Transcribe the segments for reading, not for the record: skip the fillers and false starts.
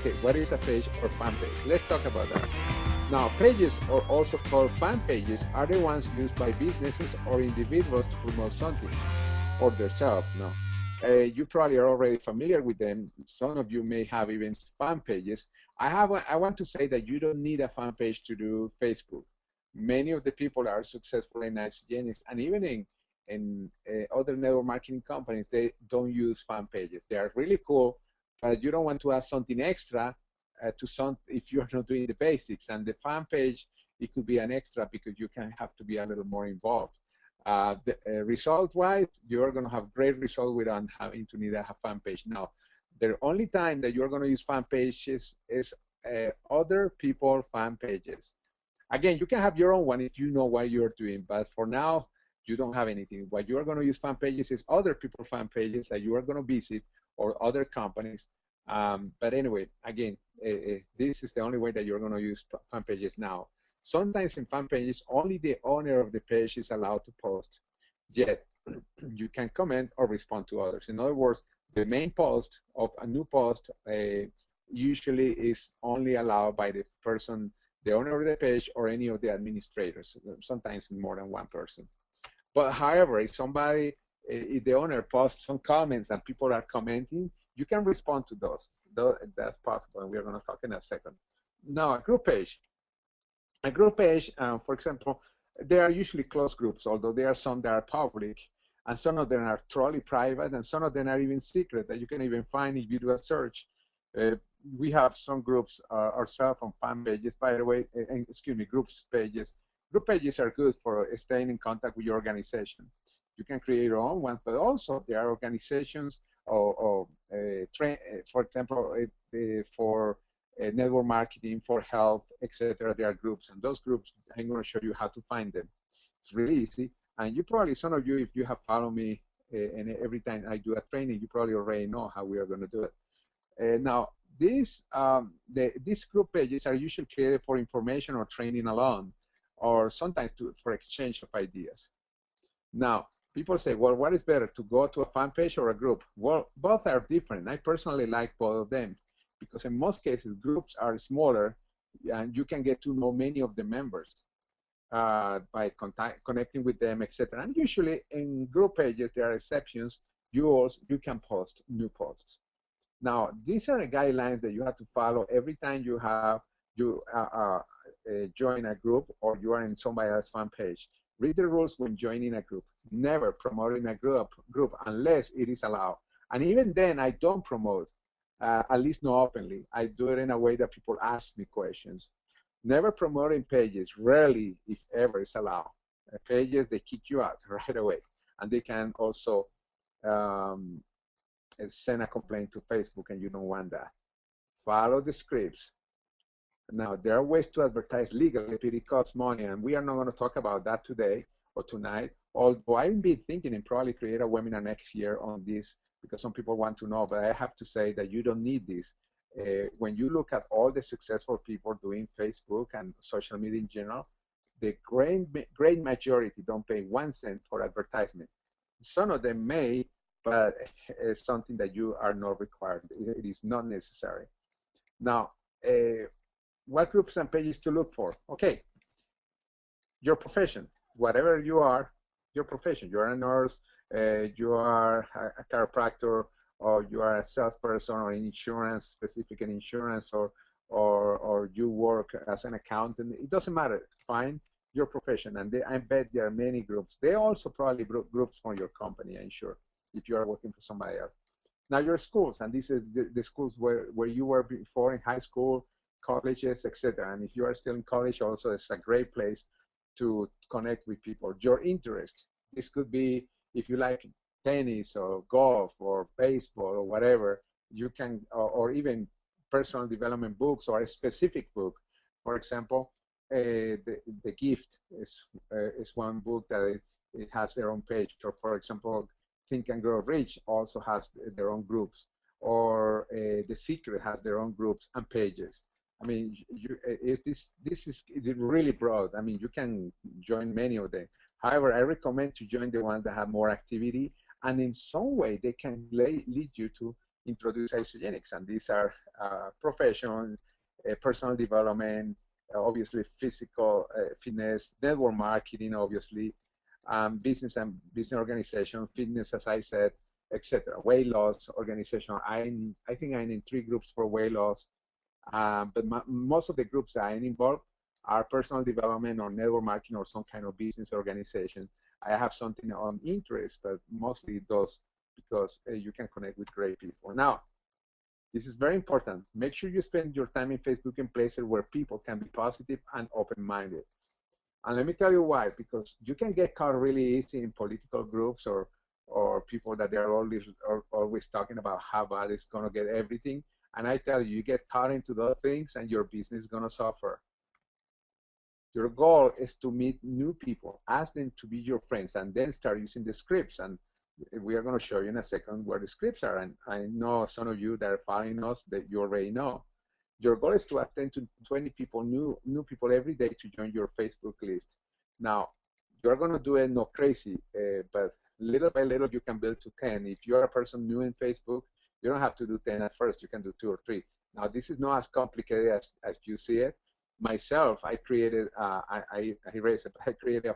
Okay, what is a page or fan page? Let's talk about that. Now, pages, or also called fan pages, are the ones used by businesses or individuals to promote something or themselves. No, you probably are already familiar with them. Some of you may have even fan pages. I want to say that you don't need a fan page to do Facebook. Many of the people are successful in Isogenics, and even in other network marketing companies, they don't use fan pages. They are really cool, but you don't want to add something extra to some if you're not doing the basics. And the fan page, it could be an extra because you can have to be a little more involved. Result-wise, you're going to have great results without having to need a fan page. Now, the only time that you're going to use fan pages is other people fan pages. Again, you can have your own one if you know what you're doing, but for now, you don't have anything. What you are going to use fan pages is other people fan pages that you are going to visit or other companies. But anyway, again, this is the only way that you're going to use fan pages now. Sometimes in fan pages, only the owner of the page is allowed to post, yet you can comment or respond to others. In other words, the main post of a new post usually is only allowed by the person, the owner of the page, or any of the administrators, sometimes more than one person. But however, if somebody, if the owner posts some comments and people are commenting, you can respond to those. That's possible, and we're going to talk in a second. Now, a group page. A group page, for example, they are usually closed groups, although there are some that are public, and some of them are totally private, and some of them are even secret that you can even find if you do a search. We have some groups ourselves on fan pages, by the way, excuse me, groups pages. Group pages are good for staying in contact with your organization. You can create your own ones, but also there are organizations or for example, for network marketing, for health, etc. There are groups, and those groups, I'm going to show you how to find them. It's really easy, and you probably, some of you, if you have followed me, and every time I do a training, you probably already know how we are going to do it. Now, these group pages are usually created for information or training alone, or sometimes for exchange of ideas. Now, people say, well, what is better, to go to a fan page or a group? Well, both are different. I personally like both of them because in most cases, groups are smaller and you can get to know many of the members by connecting with them, etc. And usually in group pages, there are exceptions. You can post new posts. Now, these are the guidelines that you have to follow every time you join a group or you are in somebody else's fan page. Read the rules when joining a group. Never promoting a group unless it is allowed. And even then, I don't promote, at least not openly. I do it in a way that people ask me questions. Never promoting pages. Rarely, if ever, is allowed. Pages, they kick you out right away. And they can also send a complaint to Facebook, and you don't want that. Follow the scripts. Now, there are ways to advertise legally, but it costs money, and we are not going to talk about that today or tonight, although I've been thinking and probably create a webinar next year on this because some people want to know, but I have to say that you don't need this. When you look at all the successful people doing Facebook and social media in general, the great majority don't pay 1 cent for advertisement. Some of them may, but it's something that you are not required. It is not necessary. Now, what groups and pages to look for? Okay, your profession, whatever you are, your profession. You are a nurse, you are a chiropractor, or you are a salesperson or insurance, specific in insurance, or you work as an accountant. It doesn't matter. Find your profession, and I bet there are many groups. They also probably groups for your company, I'm sure, if you are working for somebody else. Now your schools, and this is the schools where you were before in high school, colleges, etc. And if you are still in college, also it's a great place to connect with people. Your interests. This could be if you like tennis or golf or baseball or whatever. You can, or even personal development books or a specific book. For example, the Gift is one book that it has their own page. Or for example, Think and Grow Rich also has their own groups, or The Secret has their own groups and pages. I mean, this is really broad. I mean, you can join many of them. However, I recommend to join the ones that have more activity, and in some way they can lead you to introduce Isogenics, and these are profession, personal development, obviously physical fitness, network marketing, obviously, business and business organization, fitness, as I said, etc. Weight loss, organization. I think I'm in 3 groups for weight loss, but most of the groups that I'm involved are personal development or network marketing or some kind of business organization. I have something on interest, but mostly those because you can connect with great people. Now, this is very important. Make sure you spend your time in Facebook in places where people can be positive and open-minded. And let me tell you why, because you can get caught really easy in political groups or people that they're always talking about how bad it's going to get everything. And I tell you, you get caught into those things and your business is going to suffer. Your goal is to meet new people, ask them to be your friends, and then start using the scripts. And we are going to show you in a second where the scripts are. And I know some of you that are following us that you already know. Your goal is to attend to 20 people, new people every day to join your Facebook list. Now, you're going to do it not crazy, but little by little you can build to 10. If you're a person new in Facebook, you don't have to do 10 at first. You can do 2 or 3. Now, this is not as complicated as you see it. Myself, I created, I created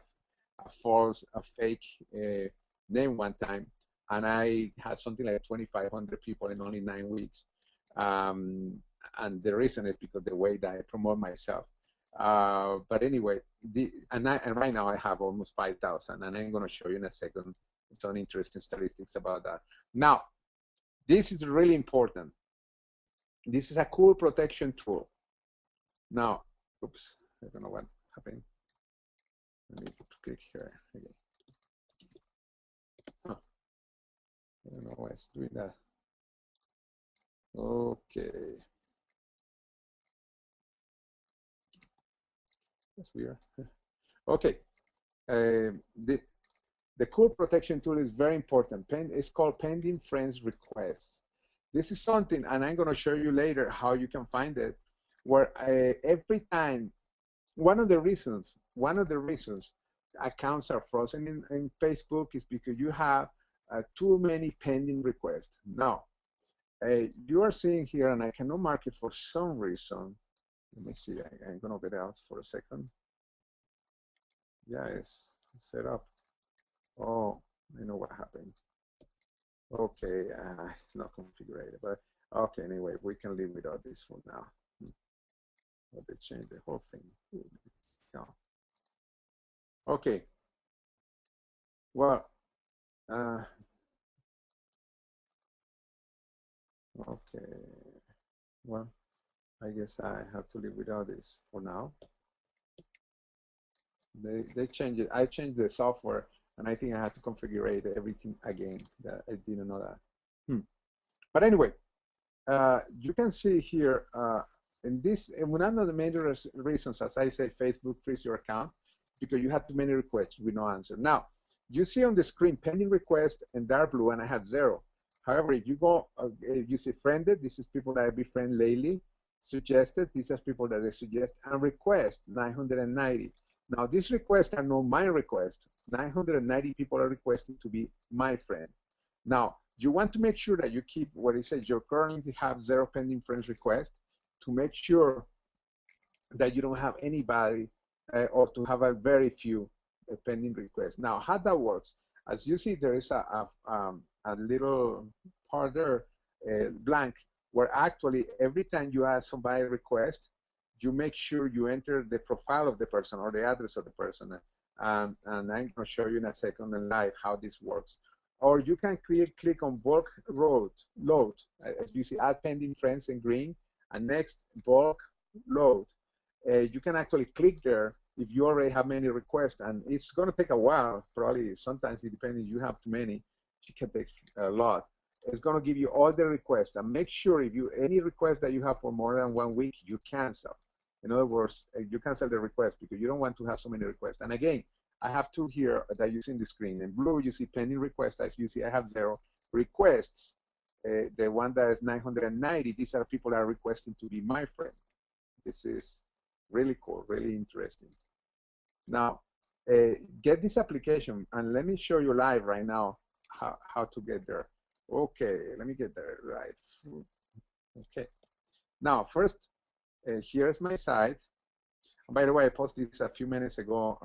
a fake name one time, and I had something like 2,500 people in only 9 weeks. And the reason is because the way that I promote myself. But anyway, and right now I have almost 5,000, and I'm going to show you in a second some interesting statistics about that. Now, this is really important. This is a cool protection tool. Now, oops, I don't know what happened. Let me click here again. Huh. I don't know why it's doing that. Okay. That's weird. Okay. The cool protection tool is very important. It's called Pending Friends Requests. This is something, and I'm going to show you later how you can find it, where every time, one of the reasons accounts are frozen in Facebook is because you have too many pending requests. Now, you are seeing here, and I cannot mark it for some reason. Let me see. I'm going to get out for a second. Yeah, it's set up. Oh, I know what happened. Okay, it's not configured, but okay, anyway, we can live without this for now. But they changed the whole thing. No. Okay. Well, okay. Well, I guess I have to live without this for now. They changed it. I changed the software, and I think I had to configure everything again. That I didn't know that. But anyway, you can see here in this, and one of the major reasons, as I say, Facebook frees your account because you had too many requests with no answer. Now, you see on the screen pending request in dark blue, and I had 0. However, if you go, if you see friended, this is people that I befriend lately. Suggested, these are people that they suggest, and request 990. Now, these requests are not my requests. 990 people are requesting to be my friend. Now, you want to make sure that you keep what it says you currently have 0 pending friends requests to make sure that you don't have anybody or to have a very few pending requests. Now, how that works, as you see, there is a little part there, blank, where actually every time you ask somebody a request, you make sure you enter the profile of the person or the address of the person. And I'm going to show you in a second in live how this works. Or you can click on bulk load. As you see, add pending friends in green, and next bulk load. You can actually click there if you already have many requests, and it's going to take a while. Probably sometimes it depends if you have too many. It can take a lot. It's going to give you all the requests, and make sure if you any request that you have for more than 1 week, you cancel. In other words, you cancel the request because you don't want to have so many requests. And again, I have 2 here that you see in the screen. In blue, you see pending requests. As you see, I have 0 requests. The one that is 990, these are people that are requesting to be my friend. This is really cool, really interesting. Now, get this application, and let me show you live right now how to get there. Okay, let me get that right. Okay. Now, first, here's my site. By the way, I posted this a few minutes ago.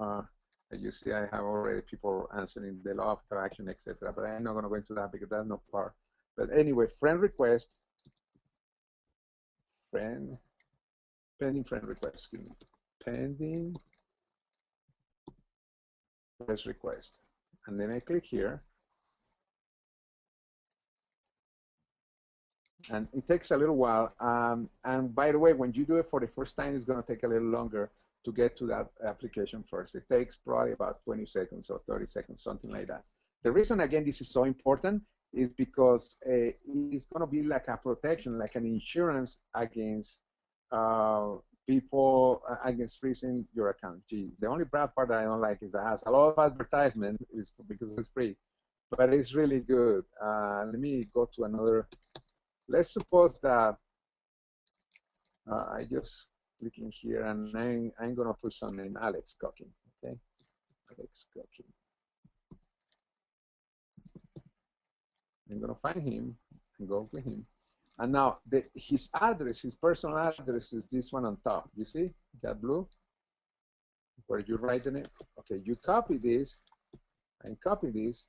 You see, I have already people answering the law of attraction, etc. But I'm not going to go into that because that's not far. But anyway, friend request, pending friend request, excuse me, pending friend request, and then I click here, and it takes a little while. And by the way, when you do it for the first time, it's going to take a little longer to get to that application first. It takes probably about 20 seconds or 30 seconds, something like that. The reason, again, this is so important is because it's going to be like a protection, like an insurance against people, against freezing your account. Gee, the only bad part I don't like is that it has a lot of advertisement is because it's free, but it's really good. Let me go to another. Let's suppose that I just click in here and I'm going to put some name, Alex Cooking, okay? Alex Cooking. I'm going to find him and go with him. And now his address, his personal address is this one on top. You see that blue? Where you write the name. Okay, you copy this and copy this.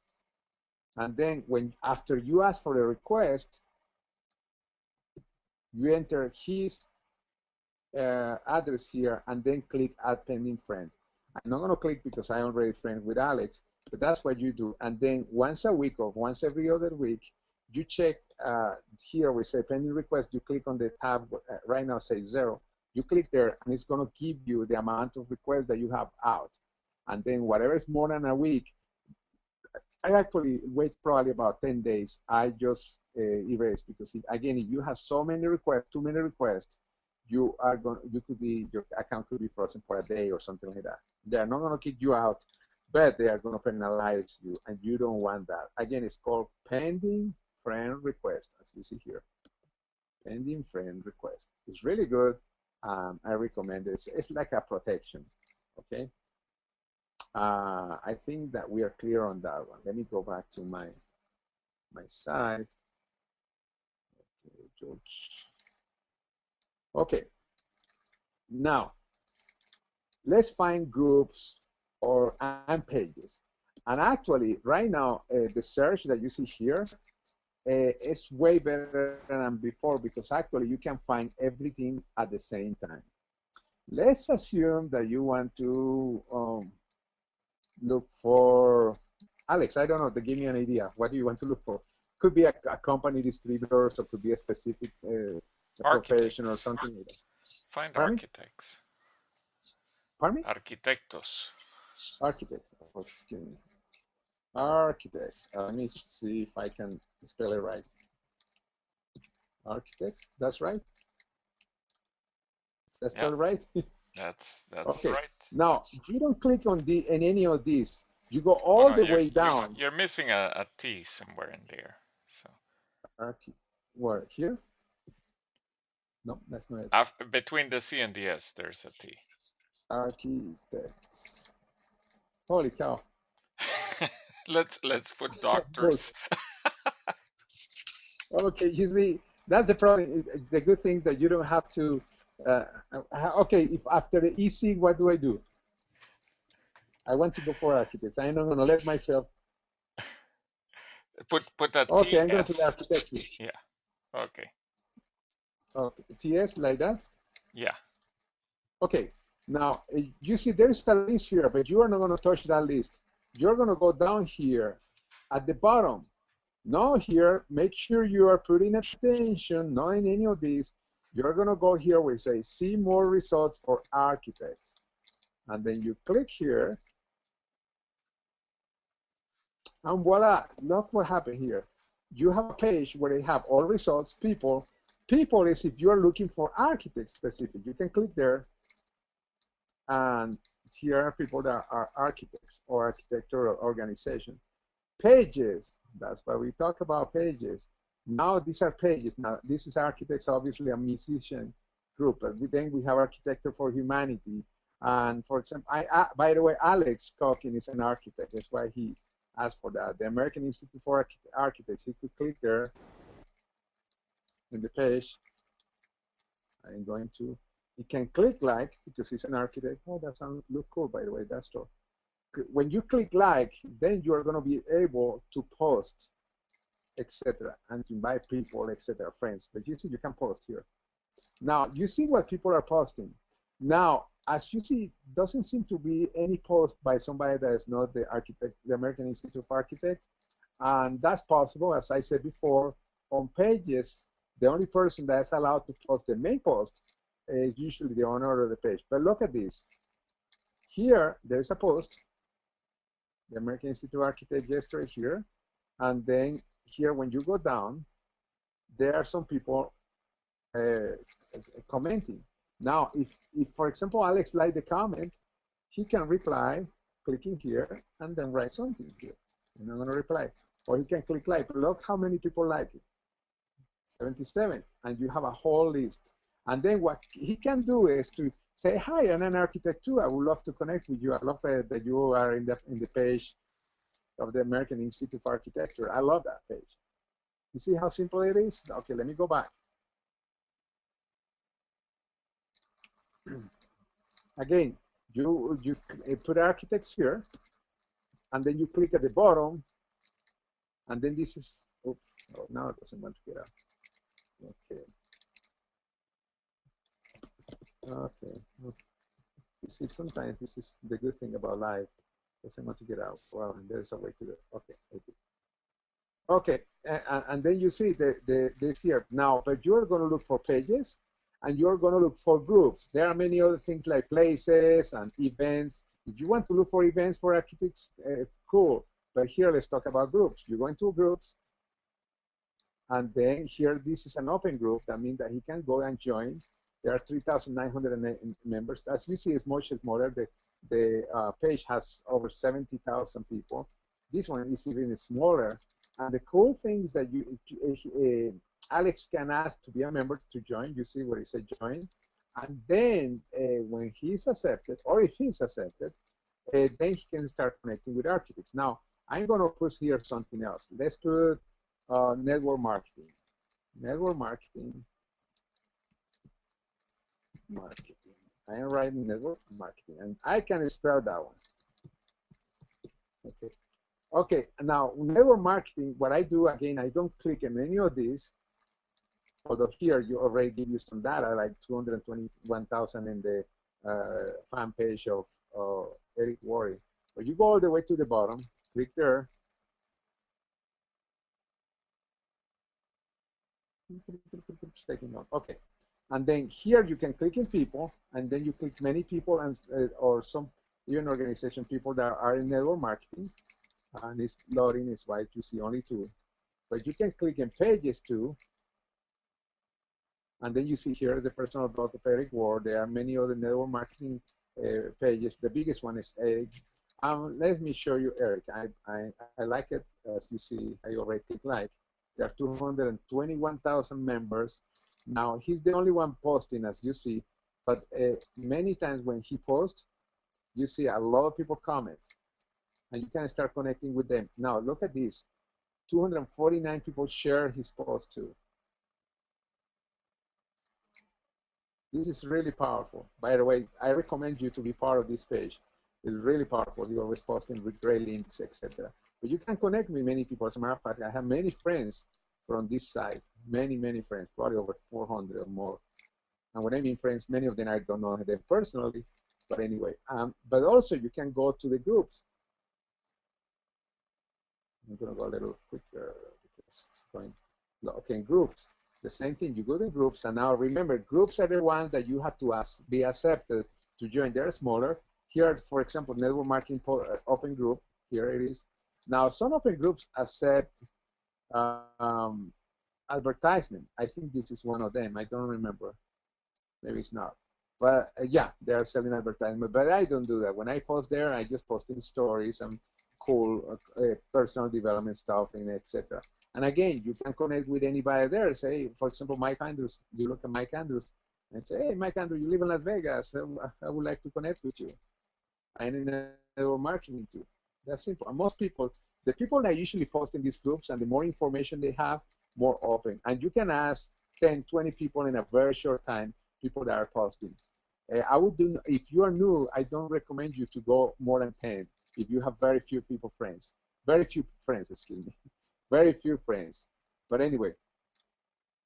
And then after you ask for a request, you enter his address here and then click add pending friend. I'm not going to click because I already friend with Alex, but that's what you do. And then once a week or once every other week, you check here we say pending request. You click on the tab right now, say 0. You click there and it's going to give you the amount of requests that you have out. And then whatever is more than a week, I actually wait probably about 10 days. I just erase because again, if you have so many requests, too many requests, your account could be frozen for a day or something like that. They're not going to kick you out, but they are going to penalize you, and you don't want that. Again, it's called pending friend request, as you see here. Pending friend request. It's really good. I recommend it. It's like a protection. Okay. I think that we are clear on that one. Let me go back to my site. Okay, George. Okay. Now, let's find groups and pages. And actually, right now, the search that you see here is way better than before because actually you can find everything at the same time. Let's assume that you want to look for, Alex, I don't know, to give me an idea. What do you want to look for? Could be a company distributor, or could be a specific profession or something like that. Find architects. Pardon me? Arquitectos. Architects. Oh, excuse me. Architects. Let me see if I can spell it right. Architects. That's right. That's spelled right. That's okay. right. Now you don't click on in any of these. You go all the way down. You're missing a T somewhere in there. So. Where here? No, that's not it. Between the C and the S, there's a T. Architects. Holy cow. let's put doctors. Okay, you see, that's the problem. The good thing that you don't have to. Okay, if after the EC, what do I do? I want to go for architects. I'm not going to let myself. Put that. Okay, I'm going to the architecture. Yeah. Okay. Okay, TS like that. Yeah. Okay. Now you see there is a list here, but you are not going to touch that list. You're going to go down here at the bottom. Now here, make sure you are putting attention, not in any of these. You're going to go here where it says see more results for architects. And then you click here. And voila, look what happened here. You have a page where they have all results, people. People is if you're looking for architects specific. You can click there. And here are people that are architects or architectural organization. Pages, that's why we talk about pages. Now these are pages. Now this is architects, obviously a musician group. But then we have Architecture for Humanity. And for example, by the way, Alex Cooking is an architect. That's why he ask for that. The American Institute for Architects, he could click there in the page. I'm going to, he can click like, because he's an architect. Oh, that sounds look cool, by the way, that's true. When you click like, then you are going to be able to post, etc., and to invite people, etc., friends. But you see, you can post here. Now, you see what people are posting. Now, as you see, doesn't seem to be any post by somebody that is not the architect, the American Institute of Architects, and that's possible. As I said before, on pages, the only person that is allowed to post the main post is usually the owner of the page. But look at this. Here, there's a post, the American Institute of Architects yesterday here, and then here, when you go down, there are some people commenting. Now, if for example, Alex liked the comment, he can reply, clicking here, and then write something here. And I'm going to reply. Or he can click like. Look how many people like it. 77. And you have a whole list. And then what he can do is to say, hi, I'm an architect too. I would love to connect with you. I love that you are in the page of the American Institute of Architecture. I love that page. You see how simple it is? Okay, let me go back. Again, you put architects here, and then you click at the bottom, and then this is, oops, oh, now it doesn't want to get out. Okay. You see, sometimes this is the good thing about live. Doesn't want to get out. Well, and there's a way to do it. Okay. Okay, and then you see this here. Now, but you're going to look for pages, and you're going to look for groups. There are many other things like places and events. If you want to look for events for architects, cool. But here, let's talk about groups. You go into groups, and then here, this is an open group. That means that he can go and join. There are 3,900 members. As you see, it's much smaller. The page has over 70,000 people. This one is even smaller. And the cool thing is that Alex can ask to be a member to join. You see where it says join. And then when he's accepted, or if he's accepted, then he can start connecting with architects. Now, I'm going to put here something else. Let's put network marketing. Network marketing. I am writing network marketing, and I can spell that one. Okay. Okay, now network marketing, what I do, again, I don't click on any of these, although here you already give you some data, like 221,000 in the fan page of Eric Worre. But you go all the way to the bottom, click there. It's taking on. Okay. And then here you can click in people, and then you click many people and or some even organization people that are in network marketing. And it's loading is white, you see only two. But you can click in pages too. And then you see here is the personal blog of Eric Worre. There are many other network marketing pages. The biggest one is Eric. Let me show you Eric. I like it. As you see, I already click like. There are 221,000 members. Now, he's the only one posting, as you see. But many times when he posts, you see a lot of people comment. And you can start connecting with them. Now, look at this. 249 people share his post too. This is really powerful. By the way, I recommend you to be part of this page. It's really powerful. You're always posting with great links, etc. But you can connect with many people. As a matter of fact, I have many friends from this site. Many, many friends, probably over 400 or more. And when I mean friends, many of them I don't know them personally. But anyway, but also you can go to the groups. I'm going to go a little quicker because it's going. Okay, groups. The same thing. You go to groups, and now remember, groups are the ones that you have to be accepted to join. They're smaller. Here, for example, network marketing open group. Here it is. Now, some open groups accept advertisement. I think this is one of them. I don't remember. Maybe it's not. But yeah, they are selling advertisement. But I don't do that. When I post there, I just post in stories and cool personal development stuff and etc. And again, you can connect with anybody there. Say, for example, Mike Andrews. You look at Mike Andrews and say, hey, Mike Andrews, you live in Las Vegas. I would like to connect with you. I'm in network marketing too. That's simple. And most people, The people that usually post in these groups, and the more information they have, more open. And you can ask 10, 20 people in a very short time, people that are posting. I would do, if you are new, I don't recommend you to go more than 10 if you have very few people friends. Very few friends, excuse me. Very few friends. But anyway,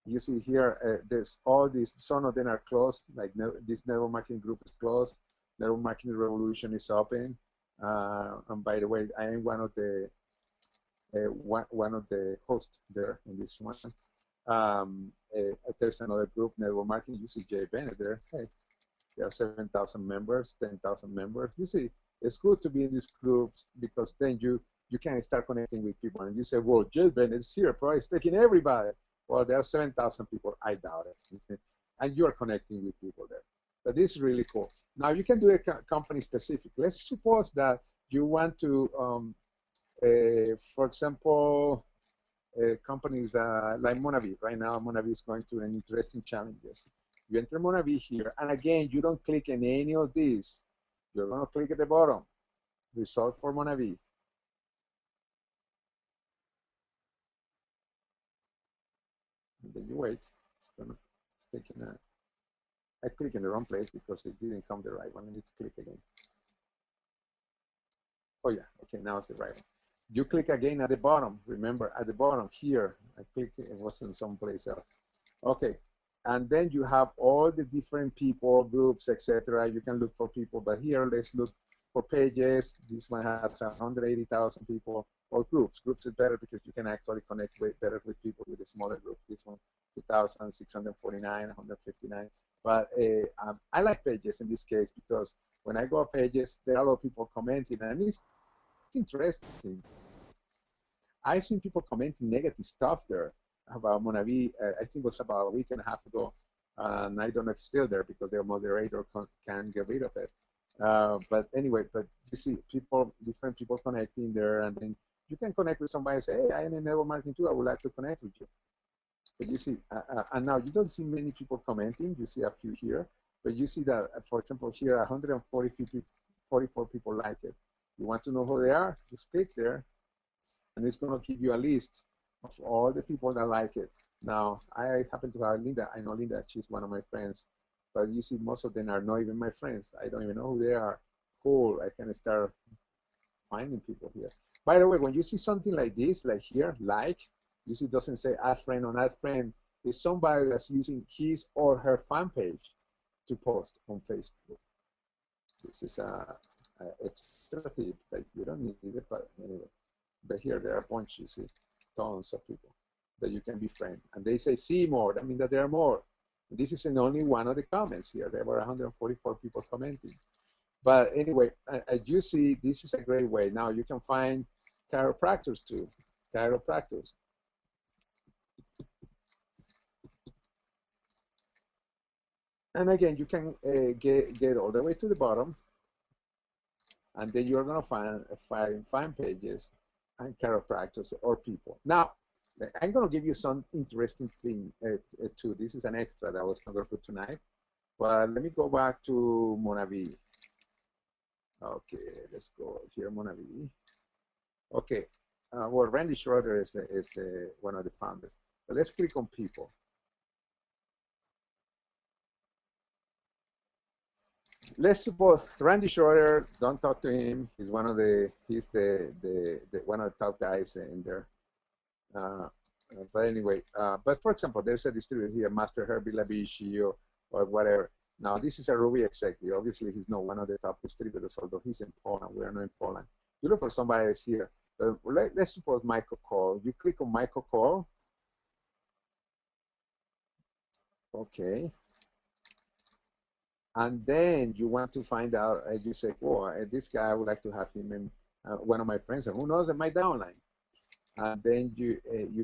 you see here, there's all these, some of them are closed, like this network marketing group is closed. Network marketing revolution is open. And by the way, I am one of the hosts there in this one. There's another group, network marketing. You see Jay Bennett there. Hey, there are 7,000 members, 10,000 members. You see, it's good to be in these groups because then you can start connecting with people. And you say, well, Jay Bennett is here, probably he's taking everybody. Well, there are 7,000 people. I doubt it. And you are connecting with people there. But this is really cool. Now, you can do a company specific. Let's suppose that you want to, for example, companies like Monavi. Right now, Monavi is going through an interesting challenges. You enter Monavi here, and again, you don't click in any of these. You're going to click at the bottom, result for Monavi. And then you wait. It's taking a. I click in the wrong place because it didn't come the right one. Let's click again. Oh yeah, okay, now it's the right one. You click again at the bottom. Remember, at the bottom here, I clicked, it wasn't someplace else. Okay, and then you have all the different people, groups, etc. You can look for people, but here let's look for pages. This one has 180,000 people, or groups. Groups is better because you can actually connect better with people with a smaller group. This one, 2,649, 159. But I like pages in this case because when I go to pages, there are a lot of people commenting, and it's interesting. I've seen people commenting negative stuff there about Monavi. I think it was about a week and a half ago, and I don't know if it's still there because their moderator can get rid of it. But anyway, but you see people, different people connecting there, and then you can connect with somebody and say, hey, I am in network marketing too. I would like to connect with you. But you see, and now you don't see many people commenting. You see a few here, but you see that, for example, here 144 people like it. You want to know who they are? Just click there, and it's going to give you a list of all the people that like it. Now, I happen to have Linda. I know Linda. She's one of my friends. But you see, most of them are not even my friends. I don't even know who they are. Cool. I can start finding people here. By the way, when you see something like this, like here, like, you see it doesn't say add friend or not friend. It's somebody that's using his or her fan page to post on Facebook. This is a extra tip that you don't need it, but anyway. But here there are a bunch, you see, tons of people that you can befriend. And they say see more, that means that there are more. This is in only one of the comments here. There were 144 people commenting. But anyway, as you see, this is a great way. Now you can find chiropractors too, chiropractors. And again, you can get all the way to the bottom, and then you're going to find pages and chiropractors or people. Now, I'm going to give you some interesting thing too. This is an extra that I was going to put tonight. But let me go back to Monavi. Okay, let's go here, Monavi. Okay, well, Randy Schroeder is one of the founders. But let's click on people. Let's suppose Randy Schroeder. Don't talk to him. He's one of he's one of the top guys in there. But anyway, but for example, there's a distributor here, Master Herbie Labishi or whatever. Now, this is a Ruby executive. Obviously, he's not one of the top distributors, although he's in Poland. We are not in Poland. You look for somebody that's here. Let's suppose Michael Cole. You click on Michael Cole. Okay. And then you want to find out, you say, oh, this guy, I would like to have him in one of my friends. And who knows, in my downline. And then you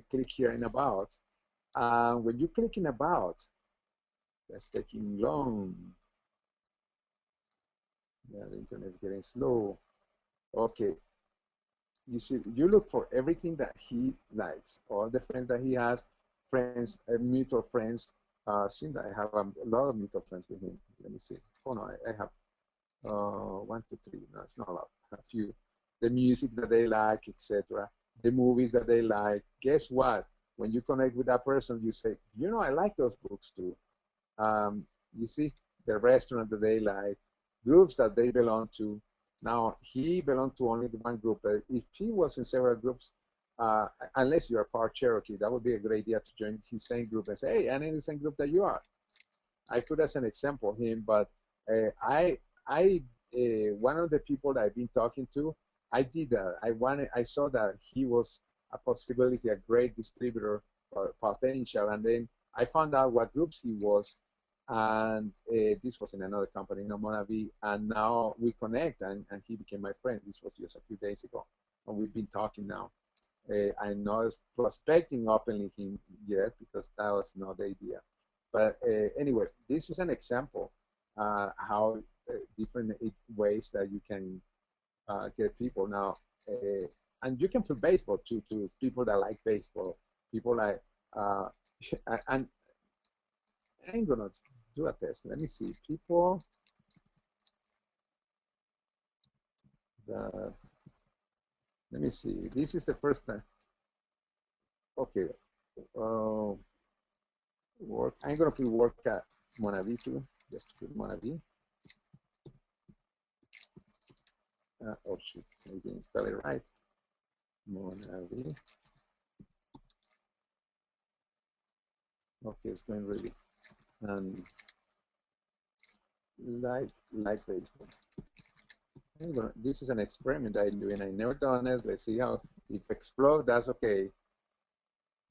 click here in About. When you click in About, that's taking long. Yeah, the internet is getting slow. Okay. You see, you look for everything that he likes, all the friends that he has, friends, mutual friends. Seems that I have a lot of mutual friends with him. Let me see. Oh no, I have 1, 2, 3. No, it's not a lot. A few. the music that they like, etc., the movies that they like. Guess what? When you connect with that person, you say, you know, I like those books too. You see, the restaurant that they like, groups that they belong to. Now, he belonged to only one group. If he was in several groups, unless you're part Cherokee, that would be a great idea to join his same group and say, hey, I'm in the same group that you are. I put as an example him, but one of the people that I've been talking to, I did that. I saw that he was a possibility, a great distributor, potential, and then I found out what groups he was, and this was in another company, no Monavi, and now we connect, and he became my friend. This was just a few days ago, and we've been talking now. I'm not prospecting openly him yet because that was not the idea. But anyway, this is an example how different ways that you can get people now. And you can play baseball too, to people that like baseball, people like, and I'm gonna do a test. Let me see, people that, let me see, this is the first time. Okay, work, I'm gonna put work at Monavi too, just to put Monavi. Oh shoot, I didn't spell it right. Monavi. Okay, it's going really. And like baseball. This is an experiment I'm doing. I never done it. Let's see how, if explode, that's okay.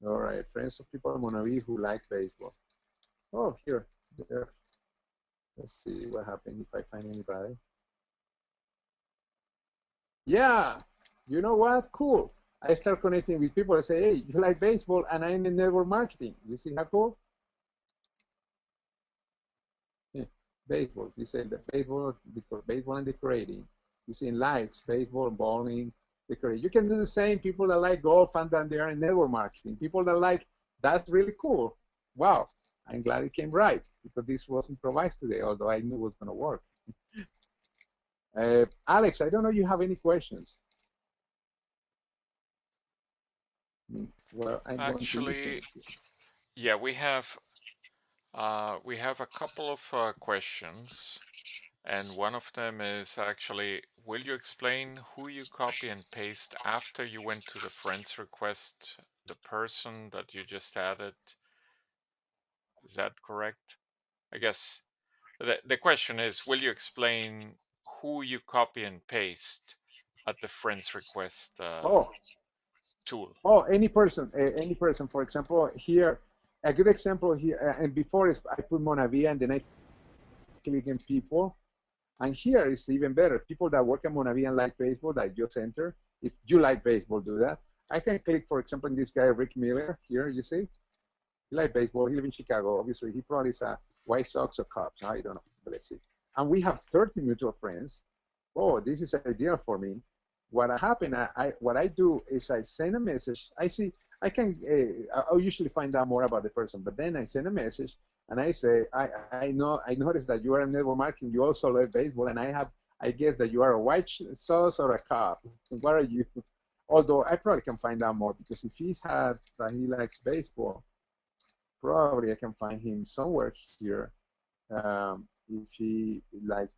All right, friends of people in Monavi who like baseball. Oh, here, there. Let's see what happens if I find anybody. Yeah, you know what? Cool. I start connecting with people. I say, hey, you like baseball, and I'm in network marketing. You see how cool? Yeah. Baseball. You say the baseball and decorating. You see in lights, baseball, bowling, decorating. You can do the same. People that like golf and then they are in network marketing. People that like, that's really cool. Wow. I'm glad it came right because this was improvised today, although I knew it was going to work. Alex, I don't know if you have any questions. Well, I'm Actually, yeah, we have a couple of questions, and one of them is actually, will you explain who you copy and paste after you went to the friends request, the person that you just added? Is that correct? I guess the question is, will you explain who you copy and paste at the friends request tool? Oh, any person, any person. For example, here, a good example here, and before is I put Monavi and then I click in people. And here is even better. People that work at Monavi and like baseball, that just enter. If you like baseball, do that. I can click, for example, in this guy, Rick Miller, here, you see? He likes baseball. He lives in Chicago. Obviously, he probably is a White Sox or Cubs. I don't know. But let's see. And we have 30 mutual friends. Oh, this is ideal for me. What happened? What I do is I send a message. I see. I'll usually find out more about the person, but then I send a message and I say, I noticed that you are in network marketing. You also love baseball, and I guess that you are a White Sox or a Cub. What are you? Although I probably can find out more because if he's had that he likes baseball, probably I can find him somewhere here if he likes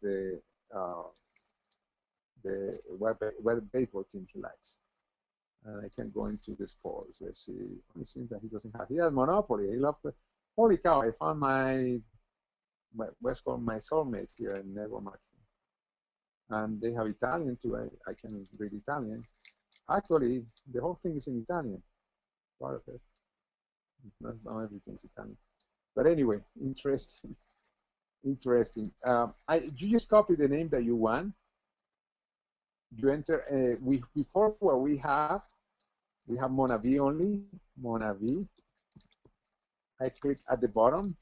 what baseball team he likes. And I can go into the sports. Let's see. It seems that he doesn't have. He has Monopoly. He loves. Holy cow! I found what's called my soulmate here in network marketing, and they have Italian too. I can read Italian. Actually, the whole thing is in Italian. Part of it. Not everything's Italian. But anyway, interesting. Interesting. You just copy the name that you want. You enter. Before what we have Monavi only. Monavi. I click at the bottom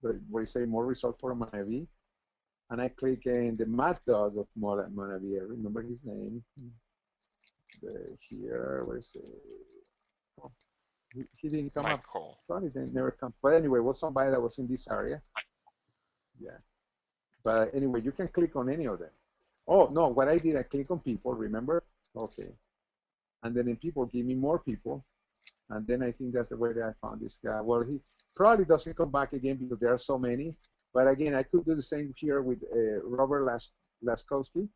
where you say more results for Monavi, and I click in the Mad Dog of Monavi. I remember his name. Here, where is it? Oh, he didn't come up. Probably didn't never come. But anyway, was somebody that was in this area. Yeah. But anyway, you can click on any of them. Oh, no, what I did, I click on people, remember? Okay. And then people give me more people. And then I think that's the way that I found this guy. Well, he probably doesn't come back again because there are so many. But again, I could do the same here with Robert Laskowski.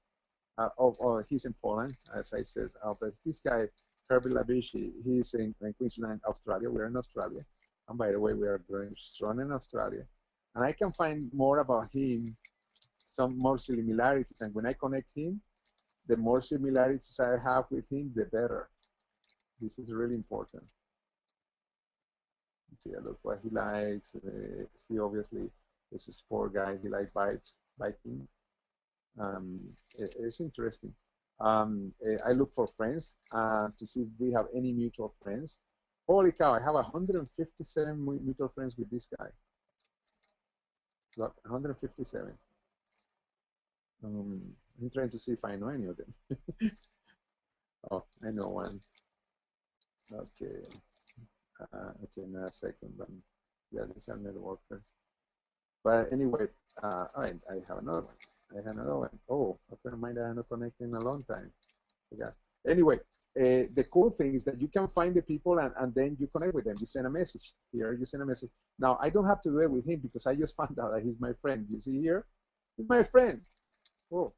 He's in Poland, as I said. But this guy, Herbie Lavishi, he's in Queensland, Australia. We're in Australia. And by the way, we are very strong in Australia. And I can find more about him, some more similarities. And when I connect him, the more similarities I have with him, the better. This is really important. See, look what he likes. He obviously is a sport guy. He likes biking. It's interesting. I look for friends to see if we have any mutual friends. Holy cow, I have 157 mutual friends with this guy. Look, 157. I'm trying to see if I know any of them. Oh, I know one. Okay. Okay, now a second. Yeah, these are networkers. But anyway, I have another one. I have another one. Oh, a friend of mine that I have not connected in a long time. Yeah. Anyway, the cool thing is that you can find the people and then you connect with them. You send a message here. You send a message. Now, I don't have to do it with him because I just found out that he's my friend. You see here? He's my friend. Oh,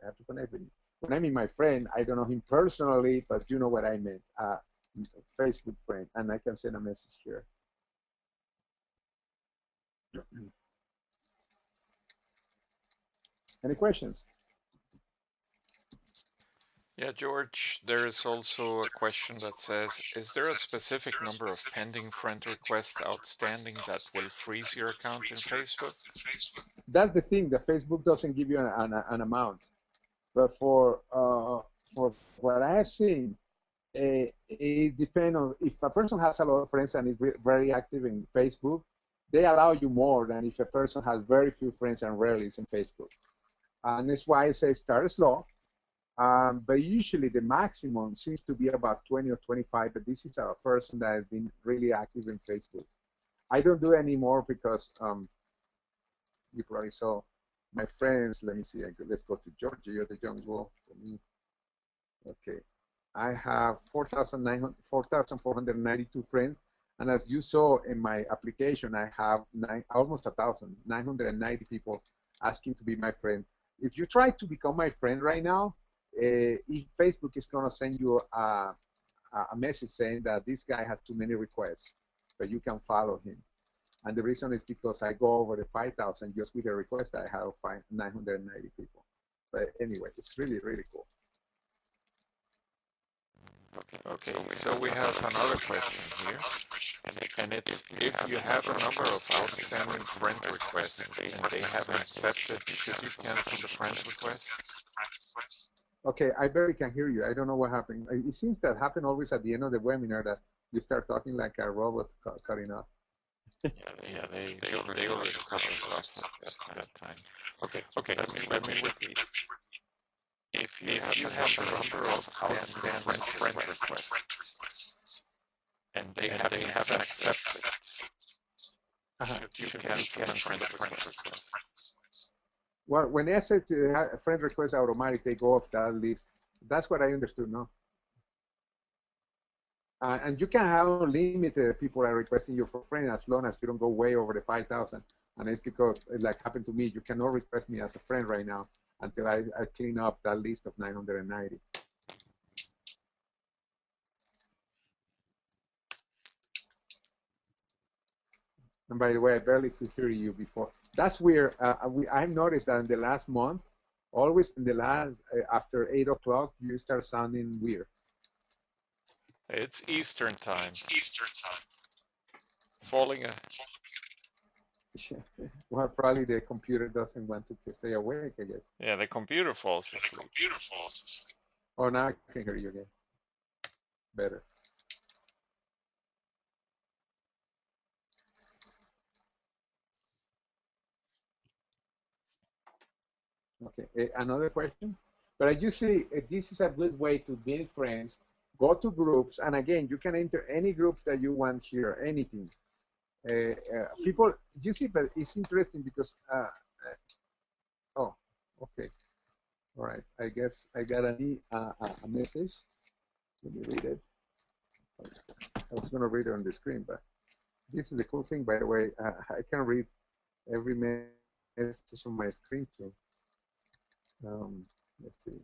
I have to connect with him. When I mean my friend, I don't know him personally, but you know what I meant. Facebook friend, and I can send a message here. Any questions? Yeah, George, there is also a question that says, is there a specific number of pending friend requests outstanding that will freeze your account in Facebook? That's the thing, that Facebook doesn't give you an amount. But for what I have seen, it depends on if a person has a lot of friends and is very active in Facebook, they allow you more than if a person has very few friends and rarely is in Facebook. And that's why I say start slow. But usually the maximum seems to be about 20 or 25, but this is a person that has been really active in Facebook. I don't do it anymore because you probably saw my friends. Let me see, let's go to Georgia. You're the young for me. Okay, I have 4,492 friends, and as you saw in my application, I have almost 990 people asking to be my friend. If you try to become my friend right now, if Facebook is going to send you a message saying that this guy has too many requests, but you can follow him. And the reason is because I go over the 5,000 just with a request. I have 990 people. But anyway, it's really, really cool. Okay, so we have another question here, and it's if you have a number of outstanding friend requests and they haven't accepted, should you cancel the friend request? Okay, I barely can hear you. I don't know what happened. It seems that happened always at the end of the webinar that you start talking like a robot cutting off. Yeah, they always cut us off at that time. Okay, let me repeat. If you have a number of outstanding friend requests and they haven't accepted, should you cancel the friend request? Well, when I said to have friend request automatic, they go off that list. That's what I understood, no? And you can have unlimited people are requesting you for friend as long as you don't go way over the 5,000. And it's because, like happened to me, you cannot request me as a friend right now until I clean up that list of 990. And by the way, I barely could hear you before. That's weird. I've noticed that in the last month, always in the last, after 8 o'clock, you start sounding weird. It's Eastern time. Falling a... Well, probably the computer doesn't want to stay awake, I guess. Yeah, the computer falls asleep. Oh, now I can hear you again. Better. Okay, another question? But as you see, this is a good way to build friends. Go to groups, and again, you can enter any group that you want here, anything. People, you see, but it's interesting because, oh, okay. All right, I guess I got a message. Let me read it. I was going to read it on the screen, but this is the cool thing, by the way. I can read every message on my screen too. Let's see.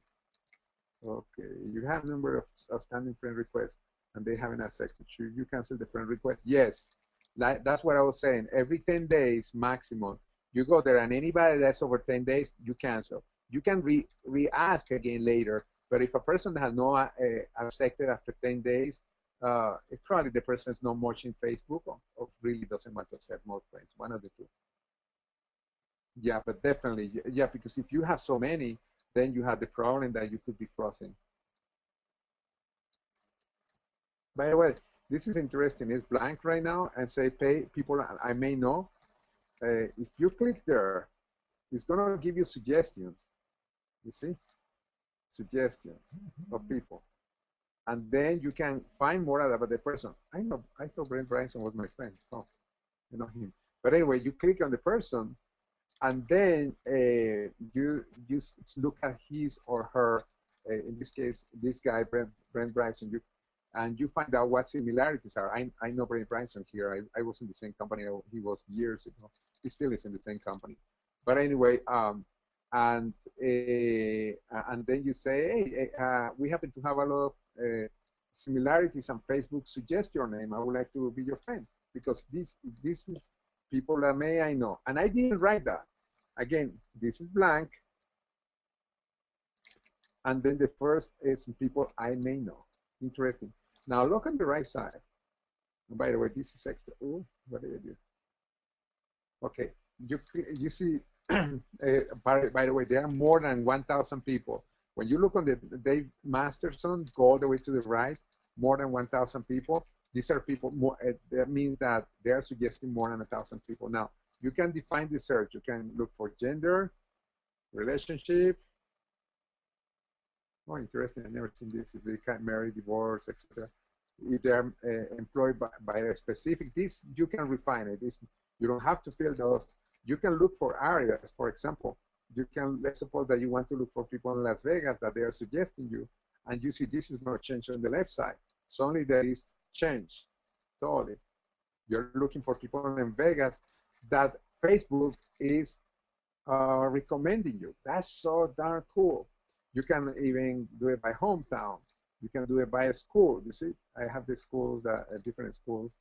Okay, you have a number of outstanding friend requests, and they haven't accepted. Should you cancel the friend request? Yes, that's what I was saying. Every 10 days maximum, you go there, and anybody that's over 10 days, you cancel. You can re-ask again later, but if a person has not accepted after 10 days, it probably the person is not much in Facebook or really doesn't want to accept more friends, one of the two. Yeah, but definitely, yeah, because if you have so many, then you have the problem that you could be crossing. By the way, this is interesting. It's blank right now and say pay people I may know. If you click there, it's going to give you suggestions. You see? Suggestions of people. And then you can find more about the person. I thought Brent Bryson was my friend. Oh, you know him. But anyway, you click on the person and then you look at his or her, in this case, this guy, Brent Bryson, and you find out what similarities are. I know Brent Bryson here. I was in the same company. He was years ago. He still is in the same company. But anyway, and then you say, hey, we happen to have a lot of similarities on Facebook. Suggest your name. I would like to be your friend because this is people that I know. And I didn't write that. Again, this is blank. And then the first is people I may know. Interesting. Now look on the right side. And by the way, this is extra. Oh, what did I do? Okay, you see, by the way, there are more than 1,000 people. When you look on the Dave Masterson, go all the way to the right, more than 1,000 people. These are people, more, that means that they are suggesting more than 1,000 people. Now, you can define the search. You can look for gender, relationship. Oh, interesting. I've never seen this. If they can marry, divorce, etc. If they're employed by a specific, this you can refine it. This you don't have to fill those. You can look for areas. For example, you can, let's suppose that you want to look for people in Las Vegas that they are suggesting you, and you see this is going to change on the left side. Suddenly there is change. Totally. You're looking for people in Vegas that Facebook is recommending you. That's so darn cool. You can even do it by hometown. You can do it by a school. You see, I have the schools that different schools.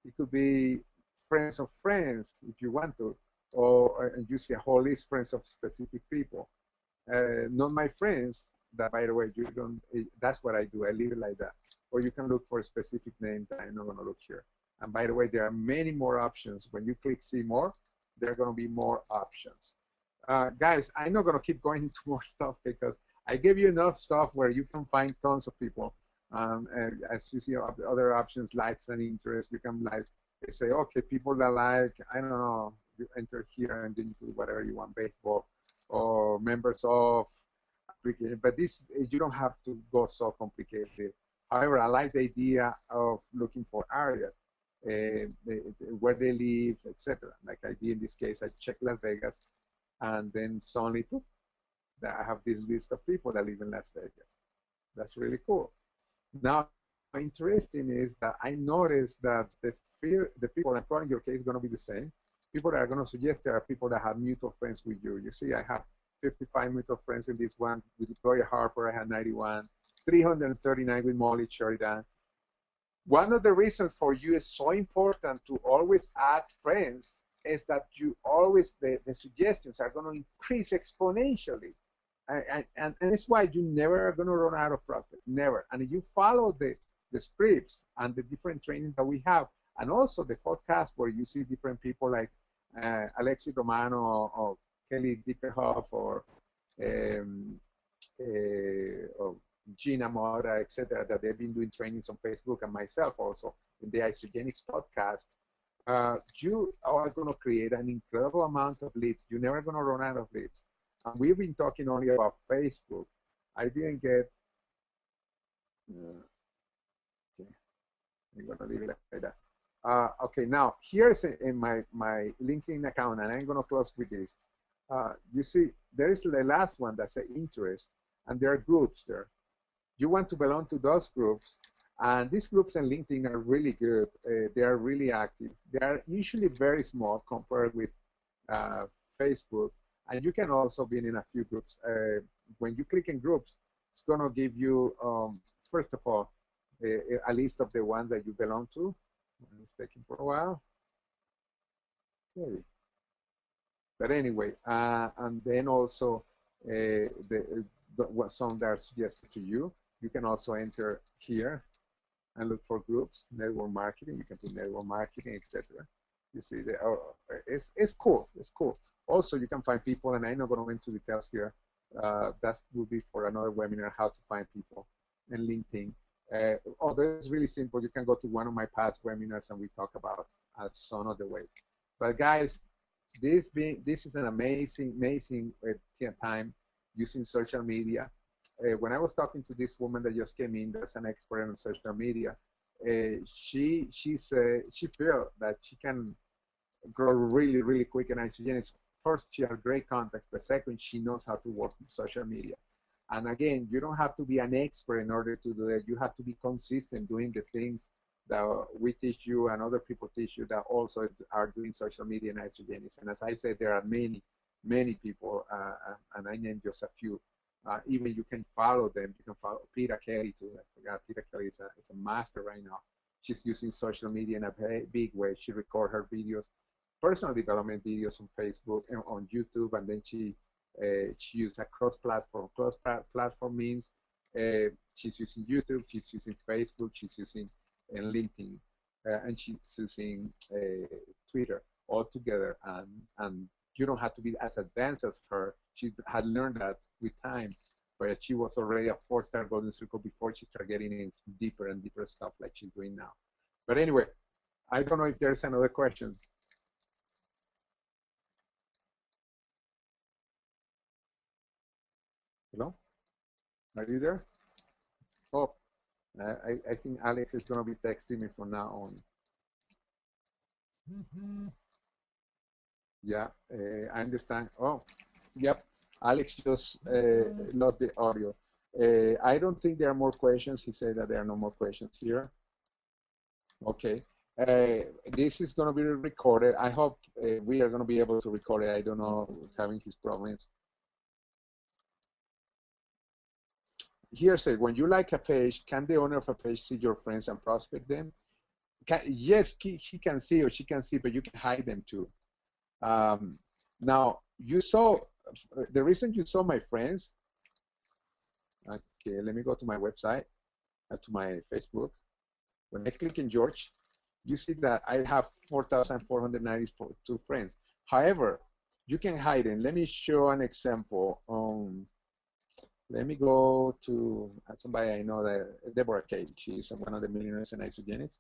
It could be friends of friends if you want to, or you see a whole list friends of specific people. Not my friends. That, by the way, you don't. That's what I do. I leave it like that. Or you can look for a specific name that I'm not going to look here. And by the way, there are many more options. When you click see more, there are going to be more options. Guys, I'm not going to keep going into more stuff because I gave you enough stuff where you can find tons of people. And as you see other options, likes and interests, you can like say, okay, people that like, I don't know, you enter here and then you do whatever you want, baseball or members of, but this, you don't have to go so complicated. However, I like the idea of looking for areas, where they live, etc. Like I did in this case, I checked Las Vegas, and then suddenly, poof, I have this list of people that live in Las Vegas. That's really cool. Now, interesting is that I noticed that the people, and probably in your case, is going to be the same. People that are going to suggest there are people that have mutual friends with you. You see, I have 55 mutual friends in this one. With Gloria Harper, I had 91. 339 with Molly Sheridan. One of the reasons for you is so important to always add friends is that you always, the suggestions are going to increase exponentially. And it's why you never are going to run out of prospects, never. And if you follow the scripts and the different trainings that we have, and also the podcast where you see different people like Alexi Romano or Kelly Dickerhoff or Gina Mora, etc., that they've been doing trainings on Facebook, and myself also in the Isogenics podcast, you are going to create an incredible amount of leads. You're never going to run out of leads. And we've been talking only about Facebook. I didn't get, okay, I'm going to leave it like that. Okay, now here's in my LinkedIn account, and I'm going to close with this. You see, there is the last one that's an interest, and there are groups there. You want to belong to those groups, and these groups in LinkedIn are really good. They are really active. They are usually very small compared with uh, Facebook, and you can also be in a few groups. When you click in groups, it's going to give you, first of all, a list of the ones that you belong to. It's taking for a while. Okay. But anyway, and then also what some that are suggested to you. You can also enter here and look for groups, network marketing. You can put network marketing, etc. You see, it's cool. It's cool. Also, you can find people, and I'm not going to go into details here. That will be for another webinar, how to find people in LinkedIn. It's really simple. You can go to one of my past webinars, and we talk about some of the way. But guys, this is an amazing time using social media. When I was talking to this woman that just came in, that's an expert on social media, she felt that she can grow really quick in Isogenics. First, she has great contact, but second, she knows how to work with social media. And again, you don't have to be an expert in order to do it. You have to be consistent doing the things that we teach you and other people teach you that also are doing social media in Isogenics. And as I said, there are many people, and I named just a few. Even you can follow them. You can follow Peter Kelly too. I forgot, Peter Kelly is a master right now. She's using social media in a big way. She records her videos, personal development videos on Facebook and on YouTube, and then she uses a cross-platform. Cross-platform means she's using YouTube, she's using Facebook, she's using LinkedIn, and she's using Twitter all together. And you don't have to be as advanced as her. She had learned that with time, but she was already a 4-star Golden Circle before she started getting in deeper and deeper stuff like she's doing now. But anyway, I don't know if there's another question. Hello? Are you there? Oh, I think Alex is going to be texting me from now on. Yeah, I understand. Oh, yep. Alex just lost the audio. I don't think there are more questions. He said that there are no more questions here. Okay. This is going to be recorded. I hope we are going to be able to record it. I don't know, having his problems. Here said, when you like a page, can the owner of a page see your friends and prospect them? Yes, he can see or she can see, but you can hide them too. Now, you saw, the reason you saw my friends, okay, let me go to my website, to my Facebook. When I click in George, you see that I have 4,492 friends. However, you can hide them. Let me show an example. Let me go to somebody I know, that Deborah Kate. She's one of the millionaires in Isogenics.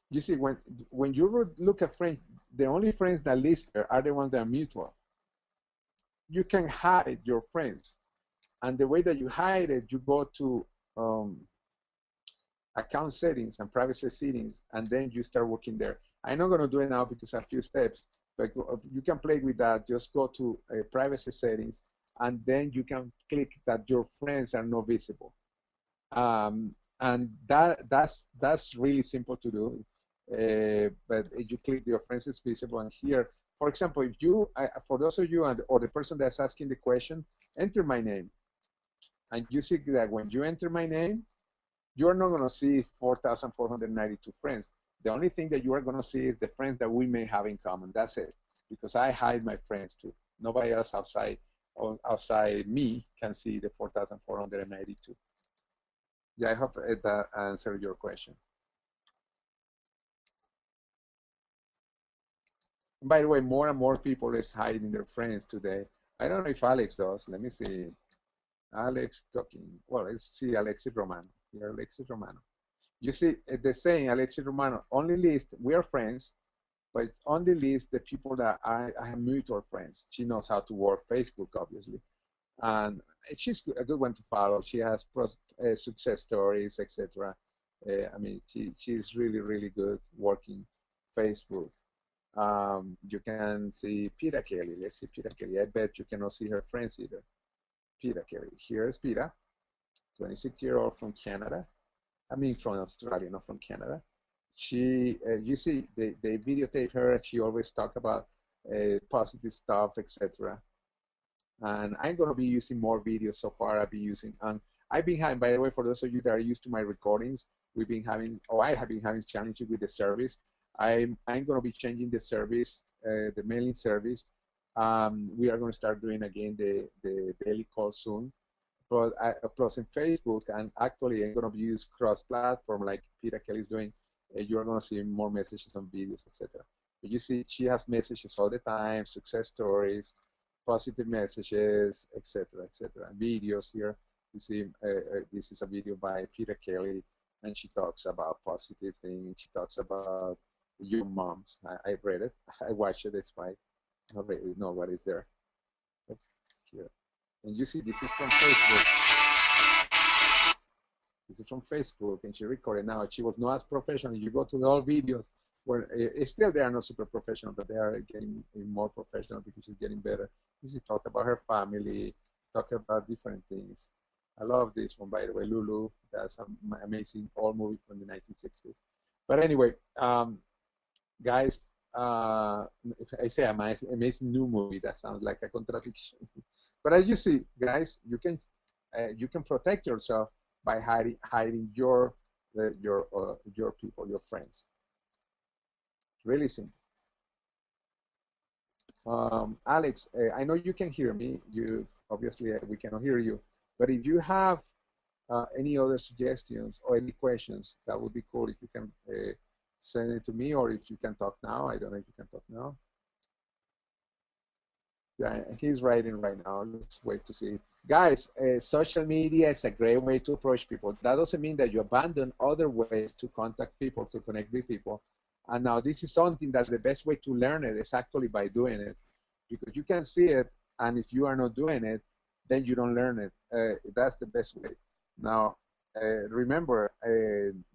You see, when you look at friends, the only friends that list there are the ones that are mutual. You can hide your friends, and the way that you hide it, you go to account settings and privacy settings, and then you start working there. I'm not going to do it now because I have a few steps, but you can play with that. Just go to privacy settings, and then you can click that your friends are not visible. And that's really simple to do. But if you click your friends is visible, and here, for example, if you, for those of you or the person that's asking the question, enter my name, and you see that when you enter my name, you're not going to see 4,492 friends. The only thing that you are going to see is the friends that we may have in common. That's it, because I hide my friends too. Nobody else outside me can see the 4,492. Yeah, I hope that answered your question. By the way, more and more people is hiding their friends today. I don't know if Alex does. Let me see. Alex talking. Well, let's see Alexis Romano. Here, Alexis Romano. You see the saying, Alexis Romano, only list, we are friends, but only list the people that I have mutual friends. She knows how to work Facebook, obviously. And she's a good one to follow. She has success stories, etc. I mean, she's really good working Facebook. You can see Pira Kelly. Let's see Pira Kelly. I bet you cannot see her friends either. Pira Kelly. Here's Pira, 26-year-old from Canada. I mean, from Australia, not from Canada. She, you see, they videotape her, and she always talk about positive stuff, etc. And I'm going to be using more videos. So far I've been using, I've been having, by the way, for those of you that are used to my recordings, we've been having, I have been having challenges with the service. I'm going to be changing the service, the mailing service. We are going to start doing again the daily call soon. But plus in Facebook, and actually I'm going to use cross-platform like Peter Kelly is doing. You're going to see more messages on videos, etc. But you see, she has messages all the time, success stories, positive messages, etc., etc. Videos here. You see, this is a video by Peter Kelly, and she talks about positive things. She talks about your moms. I read it. I watched it. That's why I already know what is there. But here, and you see, this is from Facebook. This is from Facebook, and she recorded. Now, she was not as professional. You go to the old videos where still they are not super professional, but they are getting more professional because she's getting better. She talked about her family, talk about different things. I love this one, by the way, Lulu. That's an amazing old movie from the 1960s. But anyway, guys, if I say amazing new movie, that sounds like a contradiction. But as you see, guys, you can protect yourself by hiding your people, your friends. Really simple. Alex, I know you can hear me. You obviously we cannot hear you. But if you have any other suggestions or any questions, that would be cool if you can send it to me, or if you can talk now. I don't know if you can talk now. Yeah, he's writing right now. Let's wait to see. Guys, social media is a great way to approach people. That doesn't mean that you abandon other ways to contact people, to connect with people. And now this is something that the best way to learn it is actually by doing it, because you can see it, and if you are not doing it, then you don't learn it. That's the best way. Now, remember,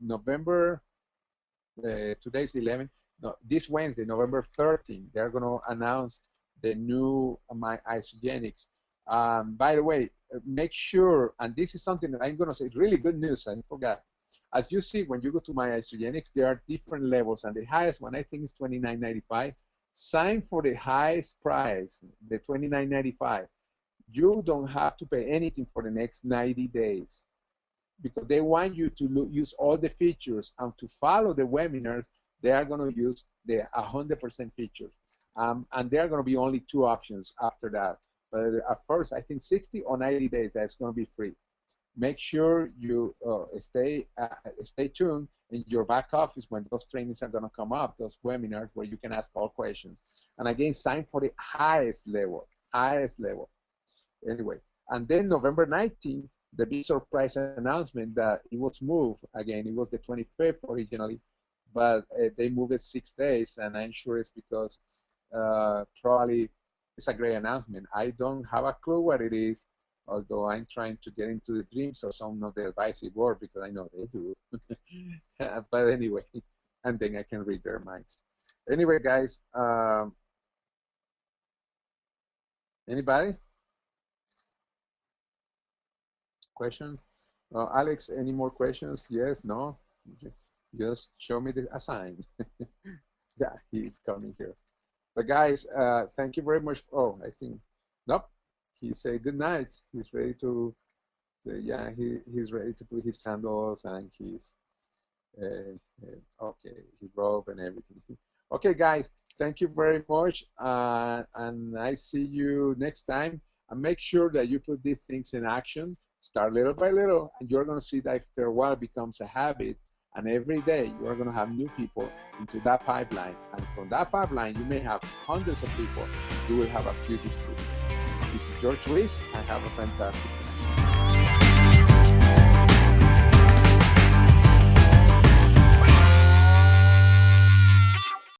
November, today's 11th, no, this Wednesday, November 13th, they're going to announce the new My Isogenics. By the way, make sure, and this is something that I'm going to say, really good news, I forgot. As you see, when you go to My Isogenics, there are different levels, and the highest one, I think, is $29.95. Sign for the highest price, the $29.95. You don't have to pay anything for the next 90 days because they want you to use all the features, and to follow the webinars, they are going to use the 100% features. And there are going to be only two options after that. But at first, I think 60 or 90 days, that's going to be free. Make sure you stay tuned in your back office when those trainings are going to come up, those webinars where you can ask all questions. And again, sign for the highest level. Anyway, and then November 19th, the big surprise announcement that it was moved. Again, it was the 25th originally, but they moved it 6 days, and I'm sure it's because probably it's a great announcement. I don't have a clue what it is, although I'm trying to get into the dreams of some of the advisory board because I know they do. But anyway, and then I can read their minds. Anyway, guys, anybody? Question? Alex, any more questions? Yes, no? Just show me a sign. Yeah, he's coming here. But guys, thank you very much. Oh, I think, nope. He said good night. He's ready to yeah, he's ready to put his sandals and his, okay, his robe and everything. Okay, guys, thank you very much. And I see you next time. And make sure that you put these things in action. Start little by little, and you're going to see that after a while it becomes a habit. And every day you are going to have new people into that pipeline. And from that pipeline, you may have hundreds of people. You will have a few distributors. This is George Ruiz, and have a fantastic night.